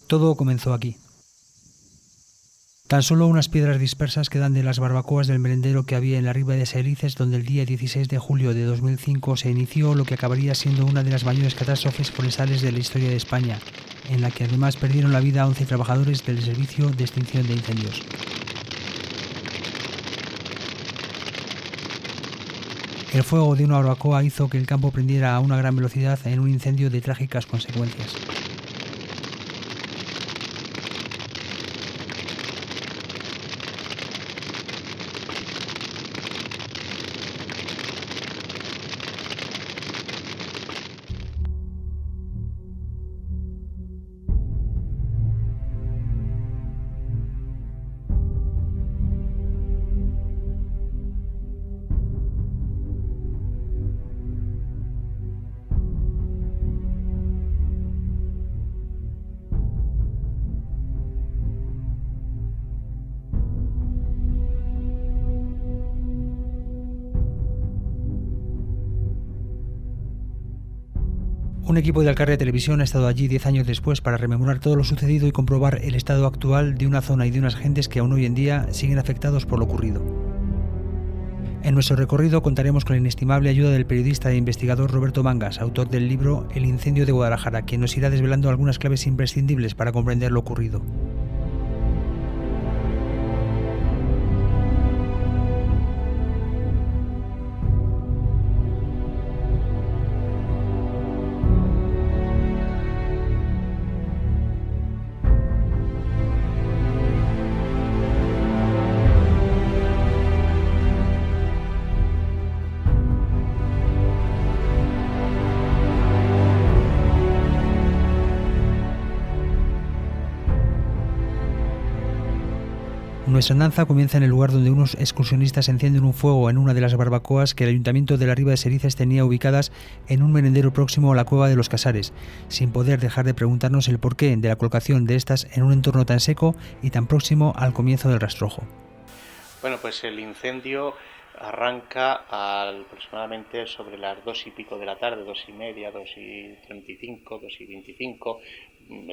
Todo comenzó aquí. Tan solo unas piedras dispersas quedan de las barbacoas del merendero que había en la Riba de Serices, donde el día 16 de julio de 2005 se inició lo que acabaría siendo una de las mayores catástrofes forestales de la historia de España, en la que además perdieron la vida 11 trabajadores del Servicio de Extinción de Incendios. El fuego de una barbacoa hizo que el campo prendiera a una gran velocidad en un incendio de trágicas consecuencias. Un equipo de Alcarria Televisión ha estado allí 10 años después para rememorar todo lo sucedido y comprobar el estado actual de una zona y de unas gentes que aún hoy en día siguen afectados por lo ocurrido. En nuestro recorrido contaremos con la inestimable ayuda del periodista e investigador Roberto Mangas, autor del libro El incendio de Guadalajara, quien nos irá desvelando algunas claves imprescindibles para comprender lo ocurrido. Nuestra andanza comienza en el lugar donde unos excursionistas encienden un fuego en una de las barbacoas que el Ayuntamiento de la Riba de Serices tenía ubicadas en un merendero próximo a la Cueva de los Casares, sin poder dejar de preguntarnos el porqué de la colocación de estas en un entorno tan seco y tan próximo al comienzo del rastrojo. Bueno, pues el incendio arranca aproximadamente sobre las 2 y pico de la tarde, 2:30, 2:35, 2:25,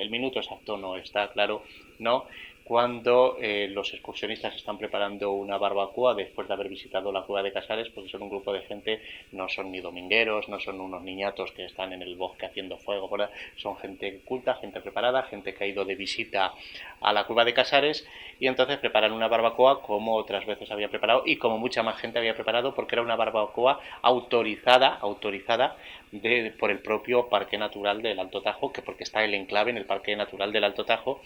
el minuto exacto no está claro, ¿no? Cuando los excursionistas están preparando una barbacoa después de haber visitado la Cueva de Casares, porque son un grupo de gente, no son ni domingueros, no son unos niñatos que están en el bosque haciendo fuego, son gente culta, gente preparada, gente que ha ido de visita a la Cueva de Casares, y entonces preparan una barbacoa como otras veces había preparado y como mucha más gente había preparado, porque era una barbacoa autorizada por el propio Parque Natural del Alto Tajo, que porque está el enclave en el Parque Natural del Alto Tajo,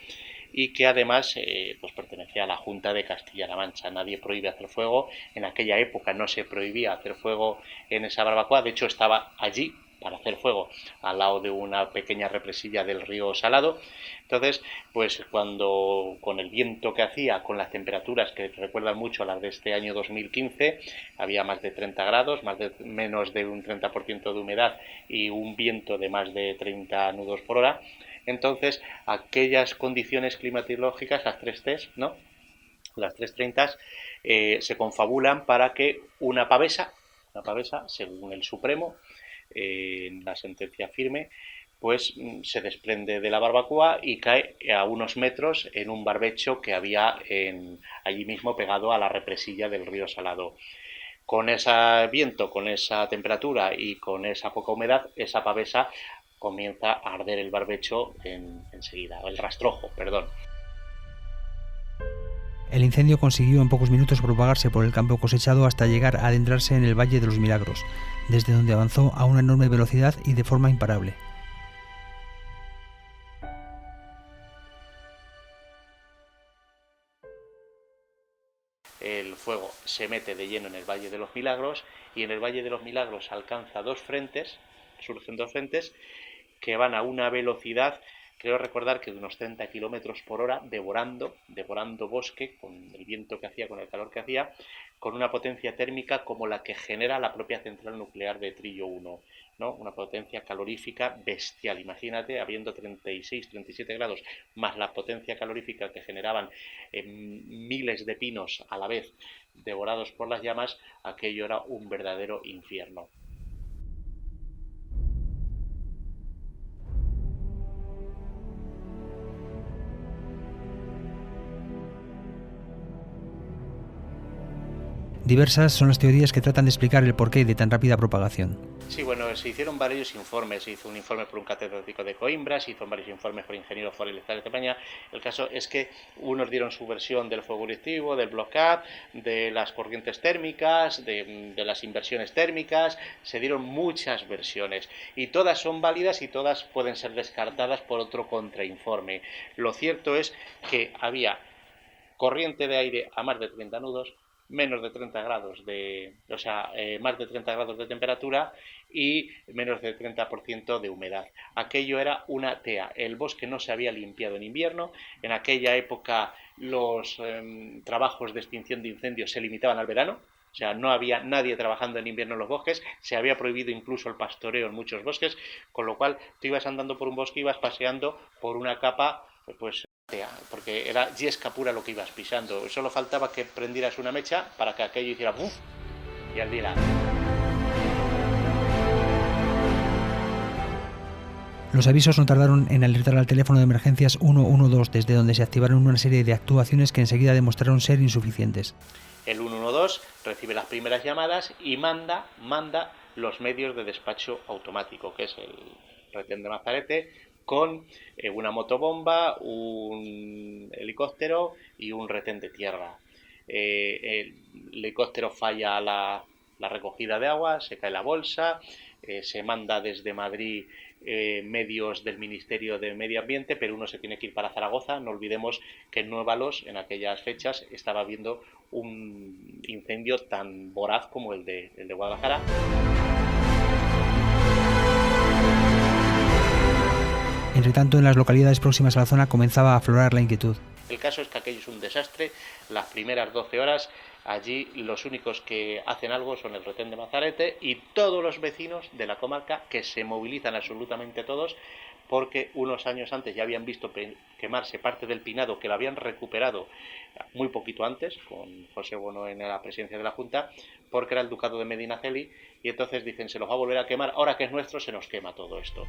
y que además pues pertenecía a la Junta de Castilla-La Mancha. Nadie prohíbe hacer fuego, en aquella época no se prohibía hacer fuego en esa barbacoa, de hecho estaba allí para hacer fuego al lado de una pequeña represilla del río Salado. Entonces, pues cuando con el viento que hacía, con las temperaturas que recuerdan mucho a las de este año 2015, había más de 30 grados, menos de un 30% de humedad y un viento de más de 30 nudos por hora. Entonces, aquellas condiciones climatológicas, las 3T, ¿no? Las 330 se confabulan para que una pavesa, según el Supremo, en la sentencia firme, pues se desprende de la barbacoa y cae a unos metros en un barbecho que había allí mismo pegado a la represilla del río Salado. Con ese viento, con esa temperatura y con esa poca humedad, esa pavesa comienza a arder el barbecho enseguida, el rastrojo, perdón. El incendio consiguió en pocos minutos propagarse por el campo cosechado hasta llegar a adentrarse en el Valle de los Milagros, desde donde avanzó a una enorme velocidad y de forma imparable. El fuego se mete de lleno en el Valle de los Milagros y en el Valle de los Milagros alcanza surgen dos frentes que van a una velocidad, creo recordar que de unos 30 kilómetros por hora, devorando bosque con el viento que hacía, con el calor que hacía, con una potencia térmica como la que genera la propia central nuclear de Trillo 1, ¿no? Una potencia calorífica bestial. Imagínate, habiendo 36, 37 grados, más la potencia calorífica que generaban miles de pinos a la vez devorados por las llamas, aquello era un verdadero infierno. Diversas son las teorías que tratan de explicar el porqué de tan rápida propagación. Sí, bueno, se hicieron varios informes. Se hizo un informe por un catedrático de Coimbra, se hizo varios informes por ingenieros forestales de España. El caso es que unos dieron su versión del fuego eruptivo, del block-up, de las corrientes térmicas, de las inversiones térmicas. Se dieron muchas versiones y todas son válidas y todas pueden ser descartadas por otro contrainforme. Lo cierto es que había corriente de aire a más de 30 nudos, menos de 30 grados más de 30 grados de temperatura y menos del 30% de humedad. Aquello era una tea. El bosque no se había limpiado en invierno. En aquella época los trabajos de extinción de incendios se limitaban al verano. O sea, no había nadie trabajando en invierno en los bosques, se había prohibido incluso el pastoreo en muchos bosques, con lo cual tú ibas andando por un bosque y ibas paseando por una capa, pues, porque era yesca pura lo que ibas pisando. Solo faltaba que prendieras una mecha para que aquello hiciera ¡buf! Y ardiera. Los avisos no tardaron en alertar al teléfono de emergencias 112, desde donde se activaron una serie de actuaciones que enseguida demostraron ser insuficientes. El 112 recibe las primeras llamadas y manda los medios de despacho automático, que es el retén de Mazarete, con una motobomba, un helicóptero y un retén de tierra. El helicóptero falla la recogida de agua, se cae la bolsa, se manda desde Madrid medios del Ministerio de Medio Ambiente, pero uno se tiene que ir para Zaragoza. No olvidemos que en Nuevalos, en aquellas fechas, estaba habiendo un incendio tan voraz como el de Guadalajara. Entre tanto, en las localidades próximas a la zona comenzaba a aflorar la inquietud. El caso es que aquello es un desastre. Las primeras 12 horas allí los únicos que hacen algo son el retén de Mazarete y todos los vecinos de la comarca, que se movilizan absolutamente todos, porque unos años antes ya habían visto quemarse parte del pinado, que lo habían recuperado muy poquito antes, con José Bono en la presidencia de la Junta, porque era el ducado de Medinaceli, y entonces dicen, se los va a volver a quemar, ahora que es nuestro se nos quema todo esto.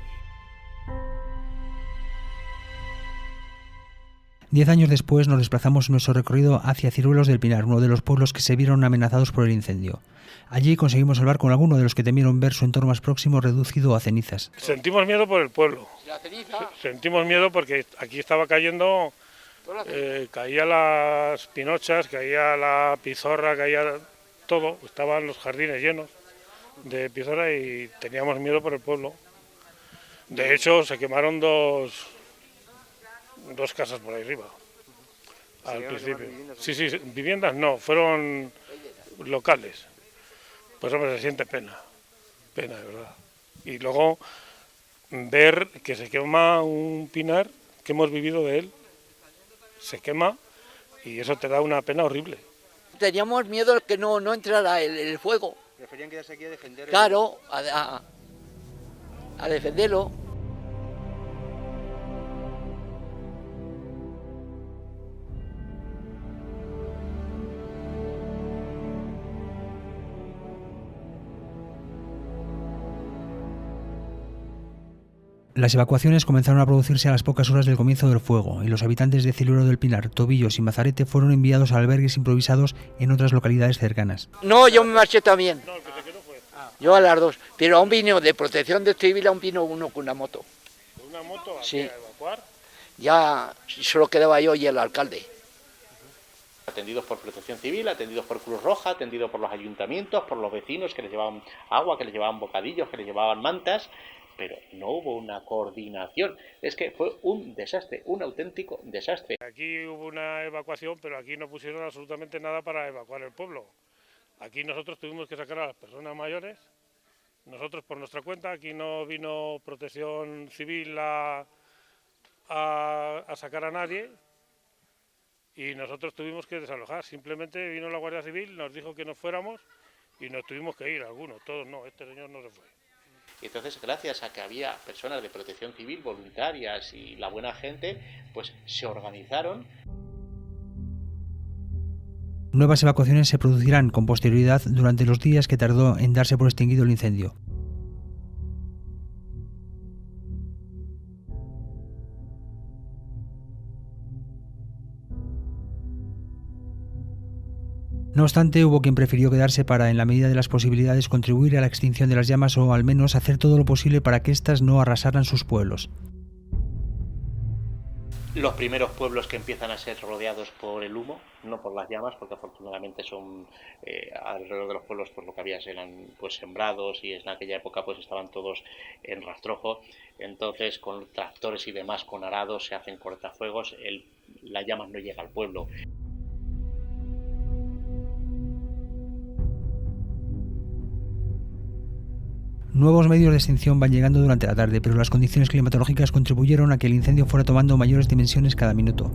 10 años después nos desplazamos en nuestro recorrido hacia Ciruelos del Pinar, uno de los pueblos que se vieron amenazados por el incendio. Allí conseguimos hablar con alguno de los que temieron ver su entorno más próximo reducido a cenizas. Sentimos miedo por el pueblo. Sentimos miedo porque aquí estaba cayendo, caía las pinochas, caía la pizorra, caía todo. Estaban los jardines llenos de pizorra y teníamos miedo por el pueblo. De hecho, se quemaron dos casas por ahí arriba, al principio. Sí, viviendas no, fueron locales. Pues hombre, se siente pena de verdad. Y luego ver que se quema un pinar, que hemos vivido de él, se quema y eso te da una pena horrible. Teníamos miedo de que no entrara el fuego. Preferían quedarse aquí a defender. Claro, a defenderlo. Las evacuaciones comenzaron a producirse a las pocas horas del comienzo del fuego y los habitantes de Ciruelo del Pinar, Tobillos y Mazarete fueron enviados a albergues improvisados en otras localidades cercanas. No, yo me marché también. No, el que se quedó fue. Yo a las dos. Pero aún vino de protección civil, aún vino uno con una moto. ¿Con una moto sí. A evacuar? Ya solo quedaba yo y el alcalde. Atendidos por Protección Civil, atendidos por Cruz Roja, atendidos por los ayuntamientos, por los vecinos que les llevaban agua, que les llevaban bocadillos, que les llevaban mantas, pero no hubo una coordinación. Es que fue un desastre, un auténtico desastre. Aquí hubo una evacuación, pero aquí no pusieron absolutamente nada para evacuar el pueblo. Aquí nosotros tuvimos que sacar a las personas mayores, nosotros por nuestra cuenta. Aquí no vino Protección Civil a sacar a nadie y nosotros tuvimos que desalojar. Simplemente vino la Guardia Civil, nos dijo que nos fuéramos y nos tuvimos que ir, algunos, todos no, este señor no se fue. Y entonces, gracias a que había personas de Protección Civil, voluntarias y la buena gente, pues se organizaron. Nuevas evacuaciones se producirán con posterioridad durante los días que tardó en darse por extinguido el incendio. No obstante, hubo quien prefirió quedarse para, en la medida de las posibilidades, contribuir a la extinción de las llamas o al menos hacer todo lo posible para que éstas no arrasaran sus pueblos. Los primeros pueblos que empiezan a ser rodeados por el humo, no por las llamas, porque afortunadamente son alrededor de los pueblos, pues lo que había eran pues sembrados, y en aquella época pues estaban todos en rastrojo. Entonces con tractores y demás, con arados, se hacen cortafuegos, la llamas no llega al pueblo. Nuevos medios de extinción van llegando durante la tarde, pero las condiciones climatológicas contribuyeron a que el incendio fuera tomando mayores dimensiones cada minuto.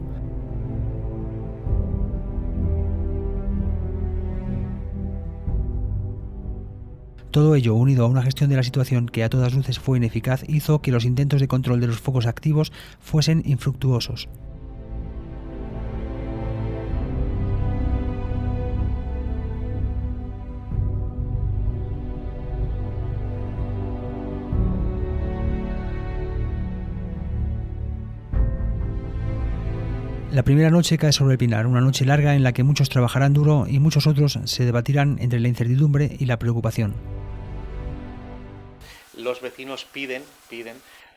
Todo ello, unido a una gestión de la situación que a todas luces fue ineficaz, hizo que los intentos de control de los focos activos fuesen infructuosos. La primera noche cae sobre el Pinar, una noche larga en la que muchos trabajarán duro y muchos otros se debatirán entre la incertidumbre y la preocupación. Los vecinos piden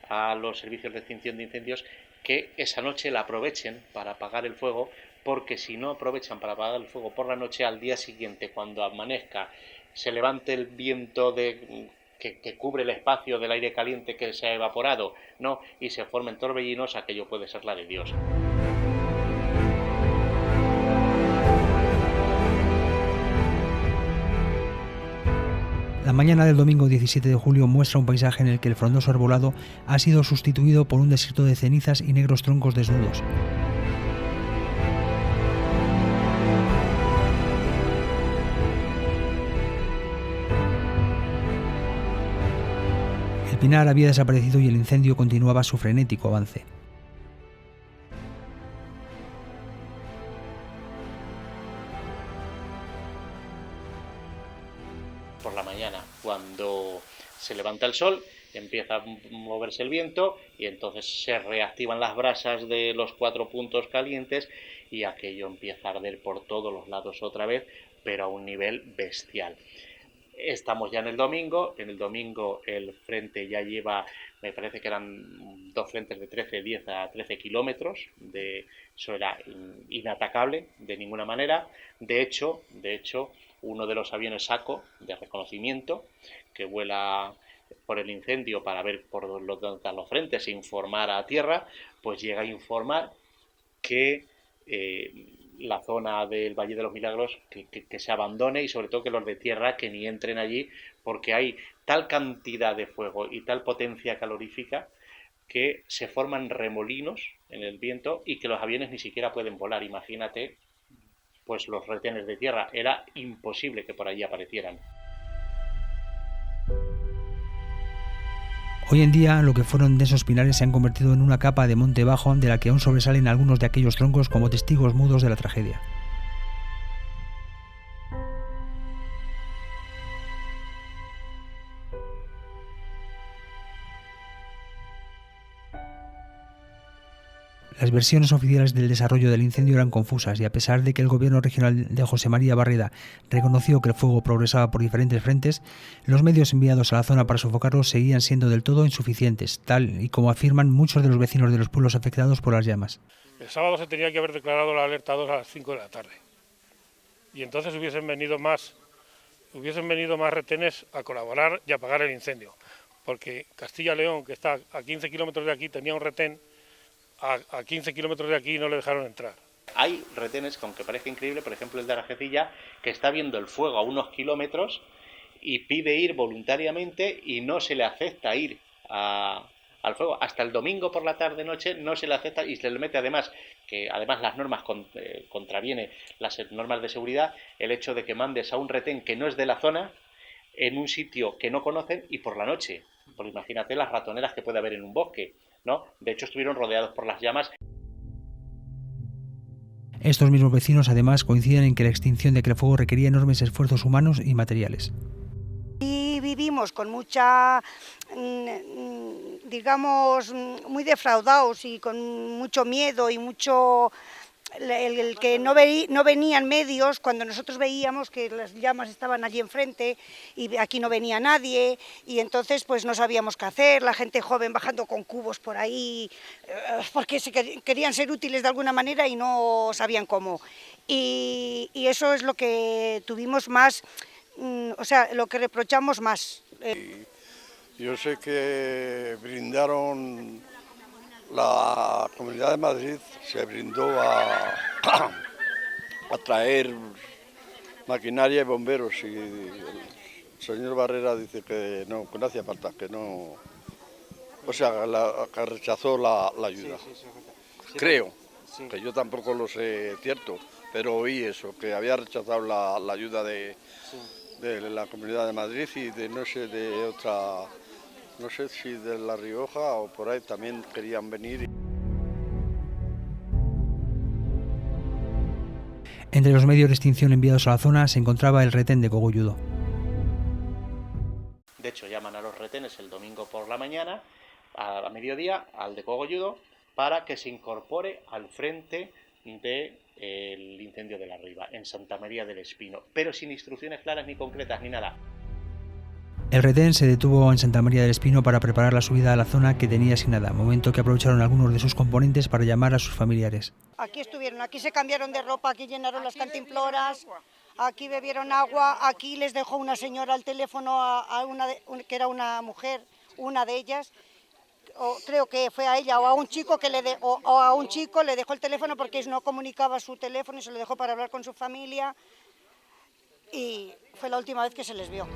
a los servicios de extinción de incendios que esa noche la aprovechen para apagar el fuego, porque si no aprovechan para apagar el fuego por la noche, al día siguiente, cuando amanezca, se levante el viento que cubre el espacio del aire caliente que se ha evaporado, ¿no? Y se formen torbellinos, aquello puede ser la de Dios. La mañana del domingo 17 de julio muestra un paisaje en el que el frondoso arbolado ha sido sustituido por un desierto de cenizas y negros troncos desnudos. El pinar había desaparecido y el incendio continuaba su frenético avance. Por la mañana, cuando se levanta el sol, empieza a moverse el viento y entonces se reactivan las brasas de los 4 puntos calientes y aquello empieza a arder por todos los lados otra vez, pero a un nivel bestial. Estamos ya en el domingo el frente ya lleva, me parece que eran 2 frentes de 10 a 13 kilómetros, eso era inatacable de ninguna manera. De hecho, uno de los aviones SACO de reconocimiento que vuela por el incendio para ver por dónde están los frentes e informar a tierra, pues llega a informar que la zona del Valle de los Milagros que se abandone, y sobre todo que los de tierra que ni entren allí, porque hay tal cantidad de fuego y tal potencia calorífica que se forman remolinos en el viento y que los aviones ni siquiera pueden volar. Imagínate pues los retenes de tierra, era imposible que por allí aparecieran. Hoy en día, lo que fueron densos pinares se han convertido en una capa de monte bajo de la que aún sobresalen algunos de aquellos troncos como testigos mudos de la tragedia. Las versiones oficiales del desarrollo del incendio eran confusas y a pesar de que el gobierno regional de José María Barreda reconoció que el fuego progresaba por diferentes frentes, los medios enviados a la zona para sofocarlo seguían siendo del todo insuficientes, tal y como afirman muchos de los vecinos de los pueblos afectados por las llamas. El sábado se tenía que haber declarado la alerta 2 a las 5 de la tarde y entonces hubiesen venido más retenes a colaborar y a apagar el incendio, porque Castilla-León, que está a 15 kilómetros de aquí, tenía un retén. A 15 kilómetros de aquí no le dejaron entrar. Hay retenes, que aunque parezca increíble, por ejemplo el de Argecilla, que está viendo el fuego a unos kilómetros y pide ir voluntariamente y no se le acepta ir al fuego. Hasta el domingo por la tarde-noche no se le acepta y se le mete además las normas contraviene las normas de seguridad, el hecho de que mandes a un retén que no es de la zona en un sitio que no conocen y por la noche. Porque imagínate las ratoneras que puede haber en un bosque, ¿no? De hecho estuvieron rodeados por las llamas. Estos mismos vecinos además coinciden en que la extinción de aquel fuego requería enormes esfuerzos humanos y materiales. Y vivimos con mucha, digamos, muy defraudados y con mucho miedo y mucho el que no venían medios, cuando nosotros veíamos que las llamas estaban allí enfrente y aquí no venía nadie, y entonces pues no sabíamos qué hacer, la gente joven bajando con cubos por ahí, porque querían ser útiles de alguna manera y no sabían cómo. Y eso es lo que tuvimos más, o sea, lo que reprochamos más. Yo sé que brindaron, la Comunidad de Madrid se brindó a traer maquinaria y bomberos, y el señor Barrera dice que no hacía falta, que no, o sea, que rechazó la ayuda. Creo, que yo tampoco lo sé cierto, pero oí eso, que había rechazado la ayuda de la Comunidad de Madrid y de no sé, de otra, no sé si de La Rioja o por ahí también querían venir. Entre los medios de extinción enviados a la zona se encontraba el retén de Cogolludo. De hecho, llaman a los retenes el domingo por la mañana, a mediodía, al de Cogolludo, para que se incorpore al frente del incendio de la Riba, en Santa María del Espino, pero sin instrucciones claras ni concretas ni nada. El retén se detuvo en Santa María del Espino para preparar la subida a la zona que tenía asignada, momento que aprovecharon algunos de sus componentes para llamar a sus familiares. Aquí estuvieron, aquí se cambiaron de ropa, aquí llenaron las cantimploras, aquí bebieron agua, aquí les dejó una señora al teléfono a que era una mujer, una de ellas, o creo que fue a ella o a un chico le dejó el teléfono porque no comunicaba su teléfono y se lo dejó para hablar con su familia, y fue la última vez que se les vio.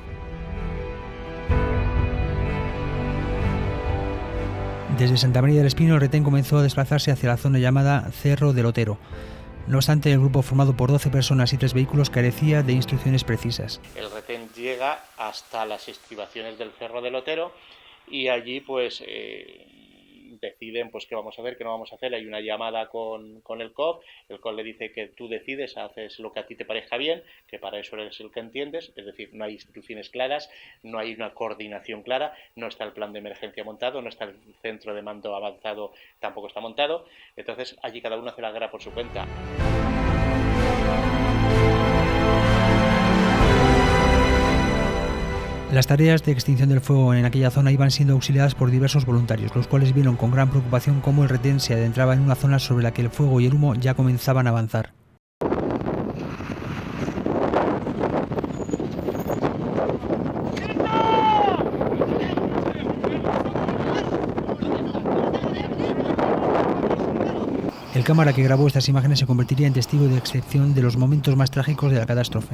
Desde Santa María del Espino el retén comenzó a desplazarse hacia la zona llamada Cerro del Otero. No obstante, el grupo formado por 12 personas y 3 vehículos carecía de instrucciones precisas. El retén llega hasta las estribaciones del Cerro del Otero y allí pues deciden pues qué vamos a hacer, qué no vamos a hacer. Hay una llamada con el COP le dice que tú decides, haces lo que a ti te parezca bien, que para eso eres el que entiendes, es decir, no hay instrucciones claras, no hay una coordinación clara, no está el plan de emergencia montado, no está el centro de mando avanzado, tampoco está montado, entonces allí cada uno hace la guerra por su cuenta. Las tareas de extinción del fuego en aquella zona iban siendo auxiliadas por diversos voluntarios, los cuales vieron con gran preocupación cómo el retén se adentraba en una zona sobre la que el fuego y el humo ya comenzaban a avanzar. El cámara que grabó estas imágenes se convertiría en testigo de excepción de los momentos más trágicos de la catástrofe.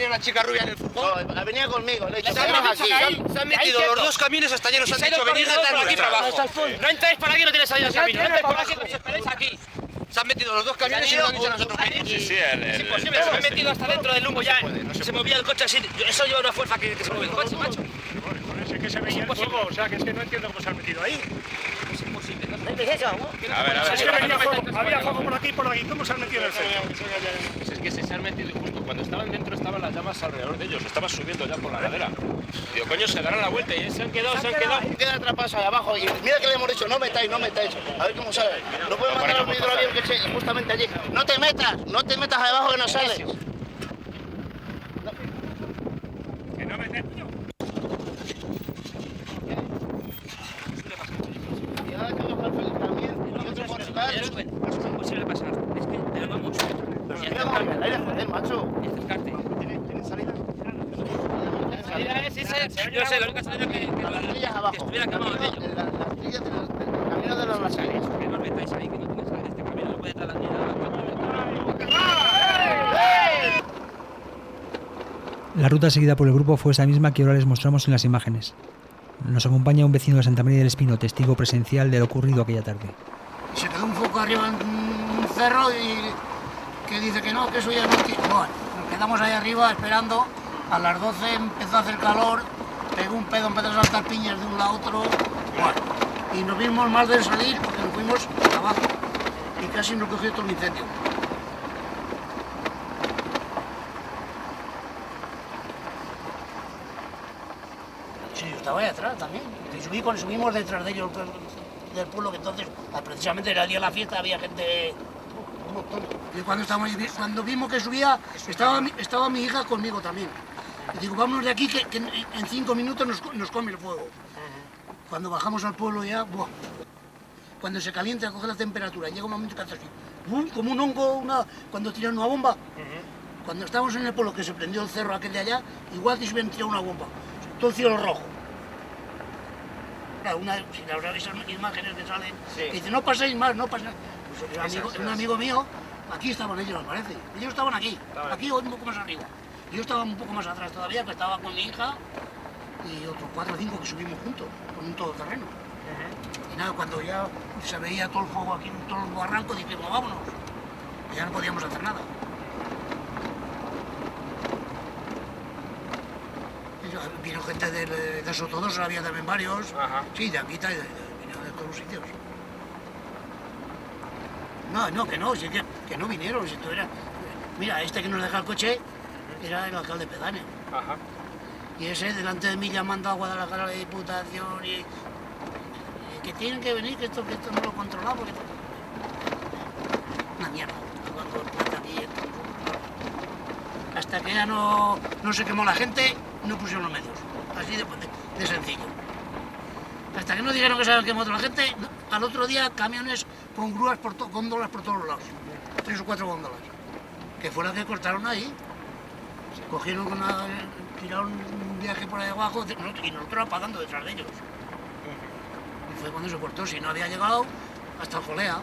Una chica rubia en el fútbol. No, venía conmigo. Se han metido los dos camiones hasta llenos, han dicho venid por aquí para abajo. No entráis para aquí, no tienes salida al camino. No entráis por aquí, os esperáis aquí. Se han metido los dos camiones y nos han dicho a nosotros venid. Sí, es imposible, se han metido hasta dentro del humo ya. Se movía el coche así. Eso lleva una fuerza que se mueve el coche, macho. Es que se veía el fuego, o sea, que es que no entiendo cómo se han metido ahí. Es imposible. A ver. Es que había fuego por aquí, ¿cómo se han metido en el centro? Es que se han metido justo cuando estaban dentro, estaban las llamas alrededor de ellos, estaban subiendo ya por la ladera. Digo, coño, se darán la vuelta y se han quedado. Quedan atrapados ahí abajo y mira que le hemos dicho, no metáis. A ver cómo sale. No podemos mandar al hidroavión que esté justamente allí. No te metas ahí abajo que no sales. Que no metes. Es imposible pasar. Es que, pero vamos. El aire, joder, macho. Y acercarte. ¿Tienes salida? Salida es esa. Yo sé, la única salida que estuviera quemado de ello. Las trillas del camino de los Lasales. Que no os metáis ahí, que no tenéis salida. Este camino no puede estar ni nada. La ruta seguida por el grupo fue esa misma que ahora les mostramos en las imágenes. Nos acompaña un vecino de Santa María del Espino, testigo presencial de lo ocurrido aquella tarde. Se quedó un foco arriba en un cerro y que dice que no, que eso ya no tiene. Bueno, nos quedamos ahí arriba esperando. A las 12 empezó a hacer calor, pegó un pedo, empezó a saltar piñas de un lado a otro. Bueno, y nos vimos mal de salir porque nos fuimos abajo y casi nos cogió todo el incendio. Sí, yo estaba ahí atrás también. Y subimos detrás de ellos del pueblo, que entonces, precisamente era el día de la fiesta, había gente, un montón. Y cuando vimos que subía, estaba mi hija conmigo también. Y digo, vámonos de aquí, que en 5 minutos nos come el fuego. Cuando bajamos al pueblo ya, ¡buah! Cuando se calienta, coge la temperatura, llega un momento que hace así, ¡bum! Como un hongo, cuando tiran una bomba. Cuando estábamos en el pueblo, que se prendió el cerro aquel de allá, igual que se hubieran tirado una bomba. Todo el cielo rojo. Claro, si la verdad, esas imágenes que salen, sí, que dicen, no paséis más, no paséis. Pues un amigo mío, aquí estaban ellos, me parece. Ellos estaban aquí un poco más arriba. Yo estaba un poco más atrás todavía, que estaba con mi hija y otros 4 o 5 que subimos juntos, con un todoterreno. Y nada, cuando ya se veía todo el fuego aquí, todo el barranco, dijimos, vámonos. Y ya no podíamos hacer nada. Vino gente de Sotodosa, había también varios. Ajá. Sí, de aquí, vino de todos los sitios. No, que no vinieron. Si esto era... Mira, este que nos deja el coche era el alcalde pedáneo. Ajá. Y ese delante de mí llamando a Guadalajara, a la Diputación, y que tienen que venir, que esto no lo controlamos. Una mierda. Hasta que ya no se quemó la gente, no pusieron los medios. Así de sencillo. Hasta que no dijeron que se habían quemado la gente, al otro día camiones con grúas, góndolas por todos lados. 3 o 4 góndolas. Que fue la que cortaron ahí. Cogieron tiraron un viaje por ahí abajo y nosotros apagando detrás de ellos. Y fue cuando se cortó. Si no había llegado hasta el Jolea.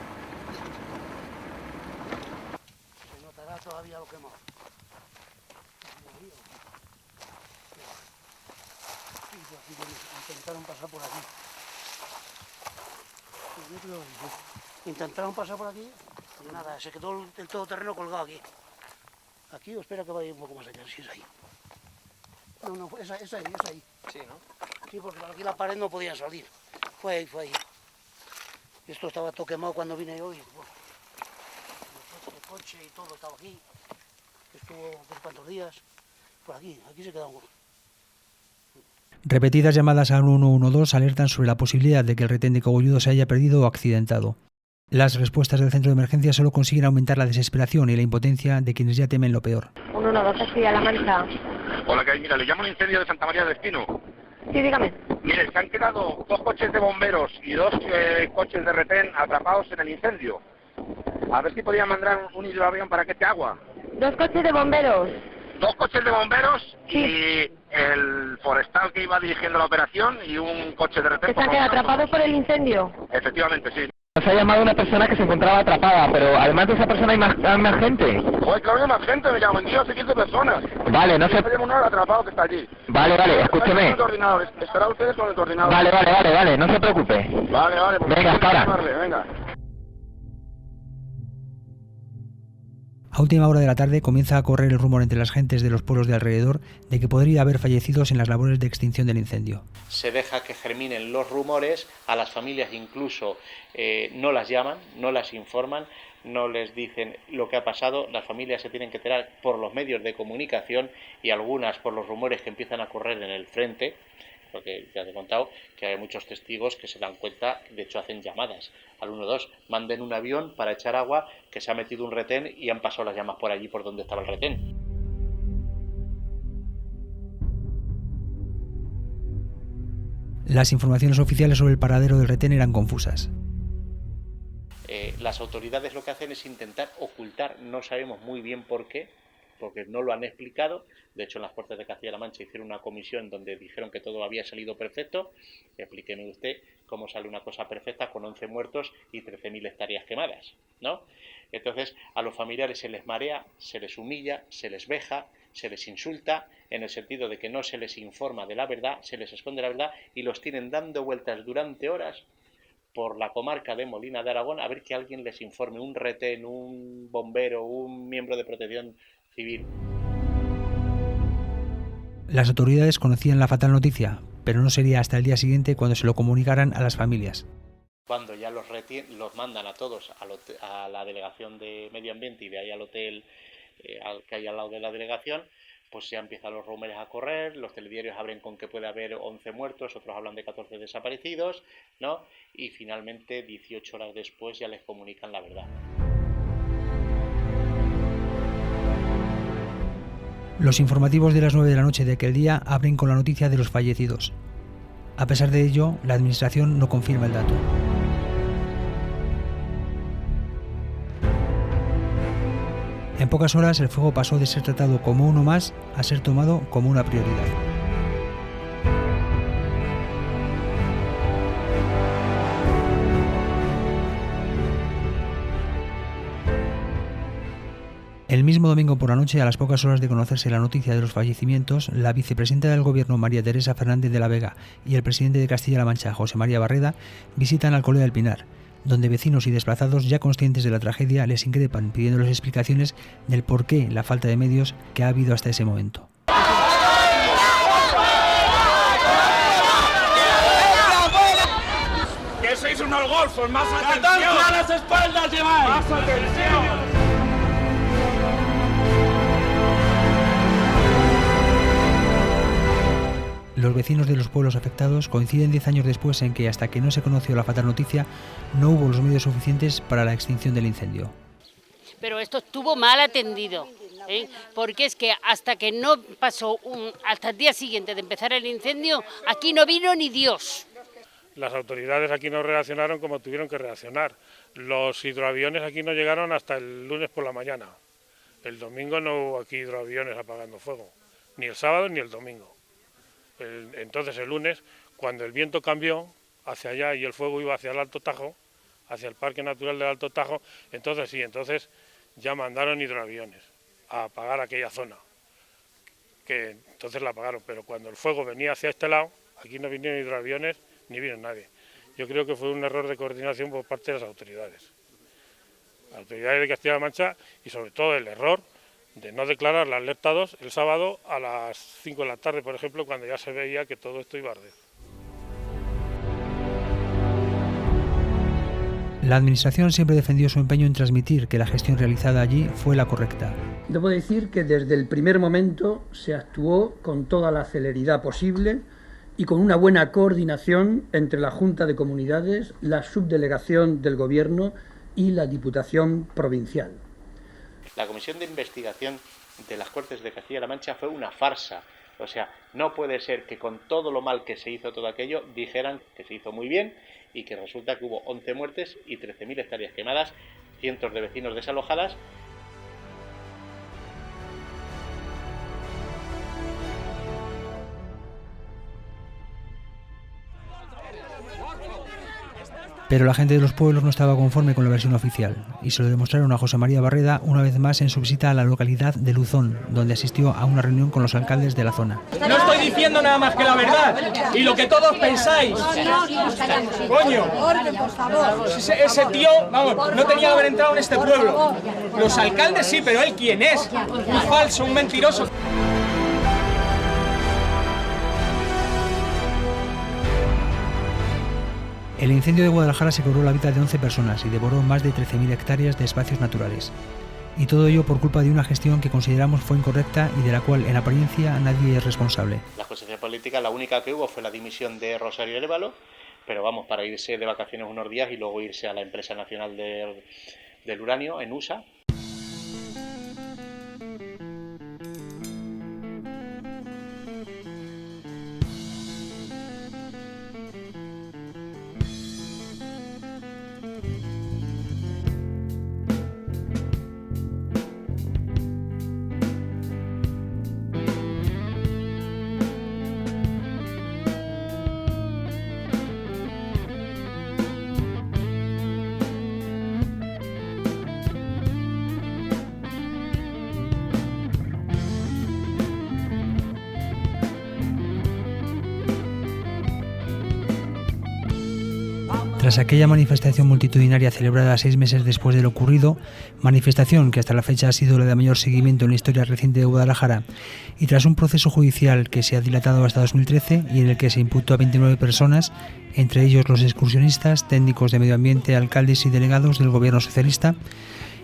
Se notará todavía lo quemado. Intentaron pasar por aquí. Intentaron pasar por aquí y nada, se quedó el todoterreno colgado aquí. Aquí o espera que vaya un poco más allá, si es ahí. No, es ahí. Sí, ¿no? Sí, porque por aquí la pared no podía salir. Fue ahí. Esto estaba todo quemado cuando vine yo y bueno, el coche y todo estaba aquí. Estuvo unos cuantos días. Por aquí se quedó. Repetidas llamadas al 112 alertan sobre la posibilidad de que el retén de Cogolludo se haya perdido o accidentado. Las respuestas del centro de emergencia solo consiguen aumentar la desesperación y la impotencia de quienes ya temen lo peor. 112, Castilla-La Mancha. Hola, mira, le llamo al incendio de Santa María del Espino. Sí, dígame. Mire, se han quedado 2 coches de bomberos y 2 coches de retén atrapados en el incendio. A ver si podían mandar un hidroavión para que te agua. 2 coches de bomberos. 2 coches de bomberos, sí, y el forestal que iba dirigiendo la operación y un coche de retén. ¿Que se han quedado atrapados por el incendio? Efectivamente, sí. Nos ha llamado una persona que se encontraba atrapada, pero además de esa persona hay más gente. Joder, claro, hay más gente, me llaman, tío, hace 15 personas. Vale, no sé. Hay un atrapado que está allí. Vale, escúcheme. Estará ustedes con el coordinador. Vale, no se preocupe. Vale. Pues venga, hasta ahora. Venga. A última hora de la tarde comienza a correr el rumor entre las gentes de los pueblos de alrededor de que podría haber fallecidos en las labores de extinción del incendio. Se deja que germinen los rumores, a las familias incluso no las llaman, no las informan, no les dicen lo que ha pasado. Las familias se tienen que enterar por los medios de comunicación y algunas por los rumores que empiezan a correr en el frente, porque ya te he contado que hay muchos testigos que se dan cuenta, de hecho hacen llamadas al 112, manden un avión para echar agua, que se ha metido un retén y han pasado las llamas por allí por donde estaba el retén. Las informaciones oficiales sobre el paradero del retén eran confusas. Las autoridades lo que hacen es intentar ocultar, no sabemos muy bien por qué, porque no lo han explicado. De hecho, en las Cortes de Castilla-La Mancha hicieron una comisión donde dijeron que todo había salido perfecto. Explíqueme usted cómo sale una cosa perfecta con 11 muertos y 13.000 hectáreas quemadas, ¿no? Entonces, a los familiares se les marea, se les humilla, se les veja, se les insulta en el sentido de que no se les informa de la verdad, se les esconde la verdad y los tienen dando vueltas durante horas por la comarca de Molina de Aragón a ver que alguien les informe, un retén, un bombero, un miembro de protección civil. Las autoridades conocían la fatal noticia, pero no sería hasta el día siguiente cuando se lo comunicaran a las familias. Cuando ya los mandan a todos a la delegación de medio ambiente y de ahí al hotel que hay al lado de la delegación, pues ya empiezan los rumores a correr, los telediarios abren con que puede haber 11 muertos, otros hablan de 14 desaparecidos, ¿no? Y finalmente 18 horas después ya les comunican la verdad. Los informativos de las 9 de la noche de aquel día abren con la noticia de los fallecidos. A pesar de ello, la administración no confirma el dato. En pocas horas el fuego pasó de ser tratado como uno más a ser tomado como una prioridad. El mismo domingo por la noche, a las pocas horas de conocerse la noticia de los fallecimientos, la vicepresidenta del Gobierno, María Teresa Fernández de la Vega, y el presidente de Castilla-La Mancha, José María Barreda, visitan Alcolea del Pinar, donde vecinos y desplazados ya conscientes de la tragedia les increpan pidiéndoles explicaciones del porqué la falta de medios que ha habido hasta ese momento. ¡Que sois unos golfos! ¡Más atención! ¡A las espaldas lleváis! ¡Más atención! Los vecinos de los pueblos afectados coinciden 10 años después en que, hasta que no se conoció la fatal noticia, no hubo los medios suficientes para la extinción del incendio. Pero esto estuvo mal atendido, porque es que hasta que no pasó hasta el día siguiente de empezar el incendio, aquí no vino ni Dios. Las autoridades aquí no reaccionaron como tuvieron que reaccionar. Los hidroaviones aquí no llegaron hasta el lunes por la mañana. El domingo no hubo aquí hidroaviones apagando fuego, ni el sábado ni el domingo. Entonces el lunes, cuando el viento cambió hacia allá y el fuego iba hacia el Alto Tajo, hacia el Parque Natural del Alto Tajo, entonces ya mandaron hidroaviones a apagar aquella zona, que entonces la apagaron, pero cuando el fuego venía hacia este lado, aquí no vinieron hidroaviones ni vino nadie. Yo creo que fue un error de coordinación por parte de las autoridades de Castilla-La Mancha, y sobre todo el error de no declarar la alerta 2 el sábado a las 5 de la tarde, por ejemplo, cuando ya se veía que todo esto iba a arder. La administración siempre defendió su empeño en transmitir que la gestión realizada allí fue la correcta. Debo decir que desde el primer momento se actuó con toda la celeridad posible y con una buena coordinación entre la Junta de Comunidades, la subdelegación del Gobierno y la Diputación Provincial. La comisión de investigación de las Cortes de Castilla-La Mancha fue una farsa. O sea, no puede ser que con todo lo mal que se hizo todo aquello dijeran que se hizo muy bien y que resulta que hubo 11 muertes y 13.000 hectáreas quemadas, cientos de vecinos desalojadas. Pero la gente de los pueblos no estaba conforme con la versión oficial y se lo demostraron a José María Barreda una vez más en su visita a la localidad de Luzón, donde asistió a una reunión con los alcaldes de la zona. No estoy diciendo nada más que la verdad y lo que todos pensáis. Coño, ese tío, vamos, no tenía que haber entrado en este pueblo. Los alcaldes sí, pero él ¿quién es? Un falso, un mentiroso. El incendio de Guadalajara se cobró la vida de 11 personas y devoró más de 13.000 hectáreas de espacios naturales. Y todo ello por culpa de una gestión que consideramos fue incorrecta y de la cual, en apariencia, nadie es responsable. La consecuencia política, la única que hubo fue la dimisión de Rosario Arévalo, pero vamos, para irse de vacaciones unos días y luego irse a la empresa nacional del uranio en USA. Tras aquella manifestación multitudinaria celebrada 6 meses después de lo ocurrido, manifestación que hasta la fecha ha sido la de mayor seguimiento en la historia reciente de Guadalajara, y tras un proceso judicial que se ha dilatado hasta 2013 y en el que se imputó a 29 personas, entre ellos los excursionistas, técnicos de medio ambiente, alcaldes y delegados del gobierno socialista,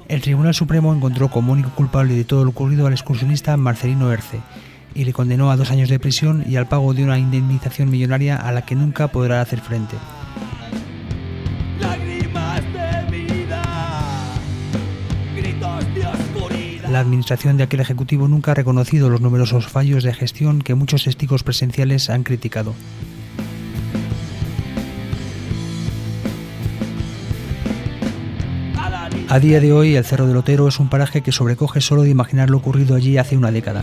el Tribunal Supremo encontró como único culpable de todo lo ocurrido al excursionista Marcelino Erce y le condenó a 2 años de prisión y al pago de una indemnización millonaria a la que nunca podrá hacer frente. La administración de aquel ejecutivo nunca ha reconocido los numerosos fallos de gestión que muchos testigos presenciales han criticado. A día de hoy, el Cerro del Otero es un paraje que sobrecoge solo de imaginar lo ocurrido allí hace una década.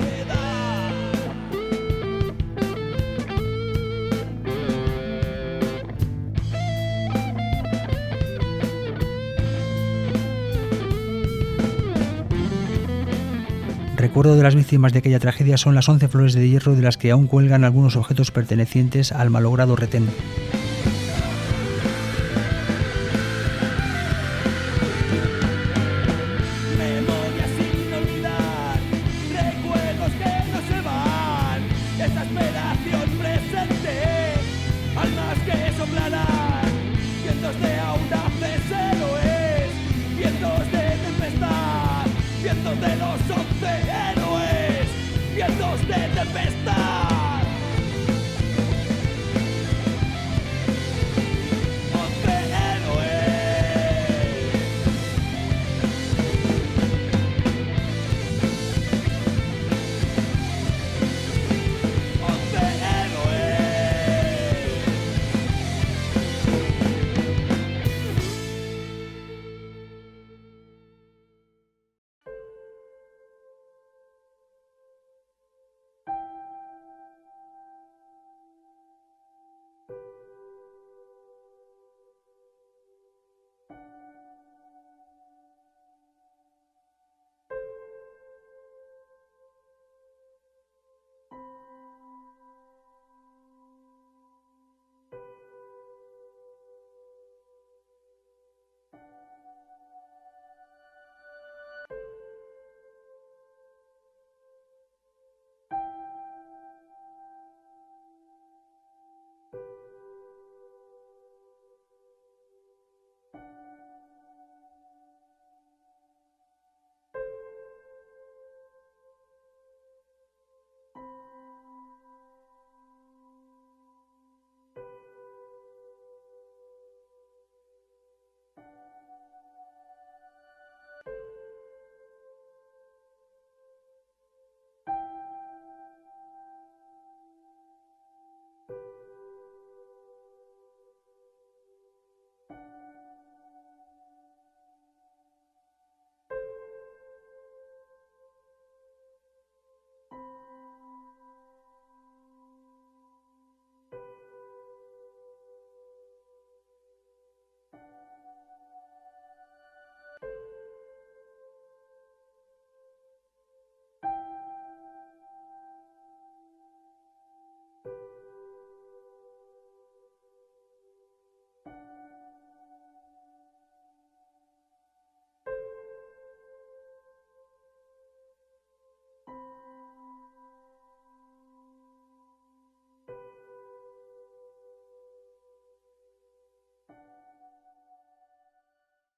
Recuerdo de las víctimas de aquella tragedia son las 11 flores de hierro de las que aún cuelgan algunos objetos pertenecientes al malogrado retén. De los 11 héroes, vientos de tempestad.